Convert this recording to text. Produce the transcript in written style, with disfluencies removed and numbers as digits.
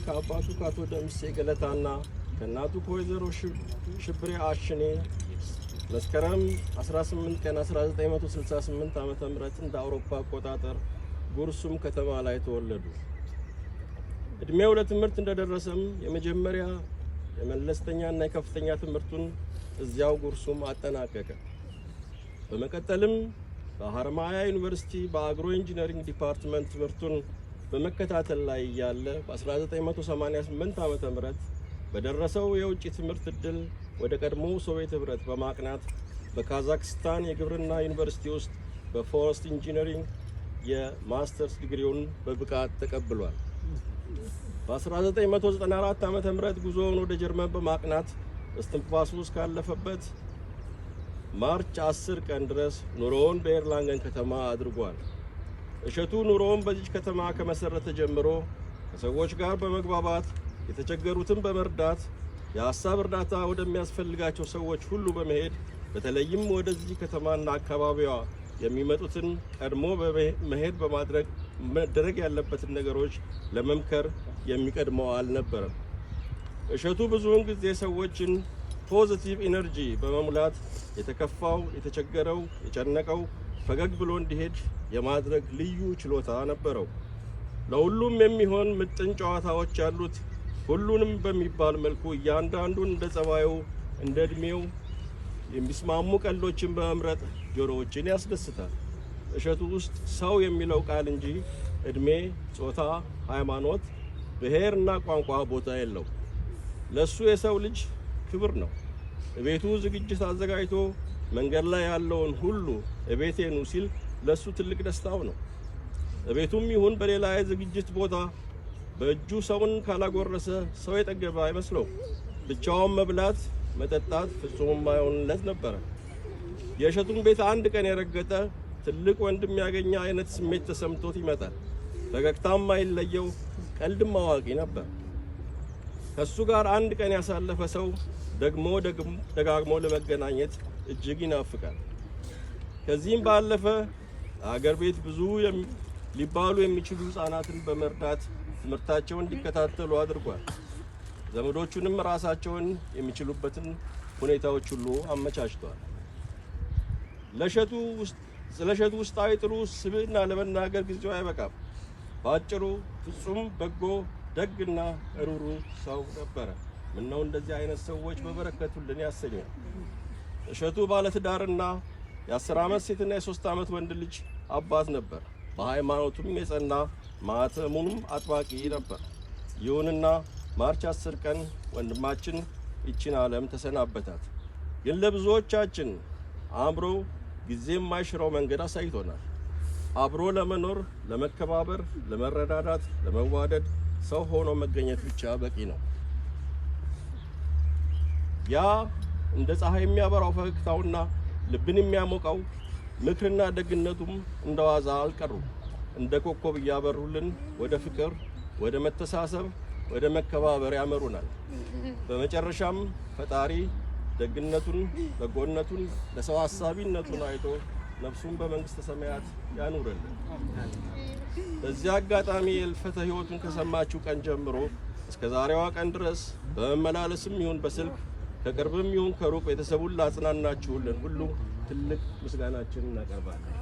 ከአባቱ ከአቶ ደምሴ ገለታና ከእናቱ ከወይዘሮ ሽብሬ አሽኔ መስከረም 18 ቀን 1968 ዓመተ ምህረት እንደ አውሮፓ አቆጣጠር ጉርሱም ከተማ ላይ ተወለዱ። እድሜው ለትምህርት እንደደረሰም የመጀመሪያ የመለስተኛና የከፍተኛ ትምህርቱን እዚያው ጉርሱም አጠናቀቀ። በመቀጠልም በሐረማያ ዩኒቨርሲቲ በአግሮ ኢንጂነሪንግ ዲፓርትመንት ትምህርቱን በመከታተል ላይ እያለ በ1988 ዓመተ ምህረት በደረሰው የውጭ ትምህርት ዕድል ወደ ቀድሞ ሶቪየት ኅብረት በማቅናት በካዛክስታን የግብርና ዩኒቨርሲቲ ውስጥ በፎረስት ኢንጂነሪንግ የማስተርስ ዲግሪውን በብቃት ተቀብሏል። በ1994 ዓመተ ምህረት ጉዞውን ወደ ጀርመን በማቅናት እስትንፋሱ እስካለፈበት ማርች 10 ቀን ድረስ ኑሮውን በኤርላንገን ከተማ አድርጓል። እሸቱ ኑሮውን በዚች ከተማ ከመሰረተ ጀምሮ ከሰዎች ጋር በመግባባት የተቸገሩትን በመርዳት የሀሳብ እርዳታ ወደሚያስፈልጋቸው ሰዎች ሁሉ በመሄድ በተለይም ወደዚህ ከተማና አካባቢዋ የሚመጡትን ቀድሞ በመሄድ በማድረግ መደረግ ያለበትን ነገሮች ለመምከር የሚቀድመው አልነበረም። እሸቱ ብዙውን ጊዜ ሰዎችን ፖዚቲቭ ኢነርጂ በመሙላት የተከፋው፣ የተቸገረው፣ የጨነቀው ፈገግ ብሎ እንዲሄድ የማድረግ ልዩ ችሎታ ነበረው። ለሁሉም የሚሆን ምጥን ጨዋታዎች ያሉት ሁሉንም በሚባል መልኩ እያንዳንዱን እንደ ጸባዩ እንደ እድሜው የሚስማሙ ቀልዶችን በመምረጥ ጆሮዎችን ያስደስታል። እሸቱ ውስጥ ሰው የሚለው ቃል እንጂ እድሜ፣ ጾታ፣ ሃይማኖት፣ ብሔርና ቋንቋ ቦታ የለው። ለሱ የሰው ልጅ ክብር ነው። እቤቱ ዝግጅት አዘጋጅቶ መንገድ ላይ ያለውን ሁሉ እቤቴ ኑ ሲል ለሱ ትልቅ ደስታው ነው። እቤቱም ይሁን በሌላ የዝግጅት ቦታ በእጁ ሰውን ካላጎረሰ ሰው የጠገበ አይመስለው። ብቻውን መብላት መጠጣት ፍጹም የማይሆንለት ነበረ። የእሸቱን ቤት አንድ ቀን የረገጠ ትልቅ ወንድም ያገኘ አይነት ስሜት ተሰምቶት ይመጣል። ፈገግታም አይለየው፣ ቀልድም አዋቂ ነበር። ከሱ ጋር አንድ ቀን ያሳለፈ ሰው ደግሞ ደጋግሞ ለመገናኘት እጅግ ይናፍቃል። ከዚህም ባለፈ አገር ቤት ብዙ ሊባሉ የሚችሉ ህፃናትን በመርዳት ትምህርታቸውን እንዲከታተሉ አድርጓል። ዘመዶቹንም ራሳቸውን የሚችሉበትን ሁኔታዎች ሁሉ አመቻችቷል። ስለ እሸቱ ውስጣዊ ጥሩ ስብዕና ለመናገር ጊዜው አይበቃም። በአጭሩ ፍጹም በጎ፣ ደግና ሩሩ ሰው ነበረ። ምነው እንደዚህ አይነት ሰዎች በበረከቱልን ያሰኛል። እሸቱ ባለትዳርና የ10 ዓመት ሴትና የ3 ዓመት ወንድ ልጅ አባት ነበር። በሃይማኖቱም የጸና ማተሙንም አጥባቂ ነበር። ይሁንና ማርች 10 ቀን ወንድማችን ይችን ዓለም ተሰናበታት። ግን ለብዙዎቻችን አእምሮ ጊዜ የማይሽረው መንገድ አሳይቶናል። አብሮ ለመኖር፣ ለመከባበር፣ ለመረዳዳት፣ ለመዋደድ ሰው ሆኖ መገኘት ብቻ በቂ ነው። ያ እንደ ፀሐይ የሚያበራው ፈገግታውና ልብን የሚያሞቀው ምክርና ደግነቱም እንደዋዛ አልቀሩም። እንደ ኮከብ እያበሩልን ወደ ፍቅር፣ ወደ መተሳሰብ፣ ወደ መከባበር ያመሩናል። በመጨረሻም ፈጣሪ ደግነቱን፣ በጎነቱን፣ ለሰው ሐሳቢነቱን አይቶ ነፍሱን በመንግስተ ሰማያት ያኑርልን። በዚህ አጋጣሚ የልፈተ ሕይወቱን ከሰማችሁ ቀን ጀምሮ እስከ ዛሬዋ ቀን ድረስ በመመላለስም ይሁን በስልክ ከቅርብም ይሁን ከሩቅ ቤተሰቡን ላጽናናችሁልን ሁሉ ትልቅ ምስጋናችንን እናቀርባለን።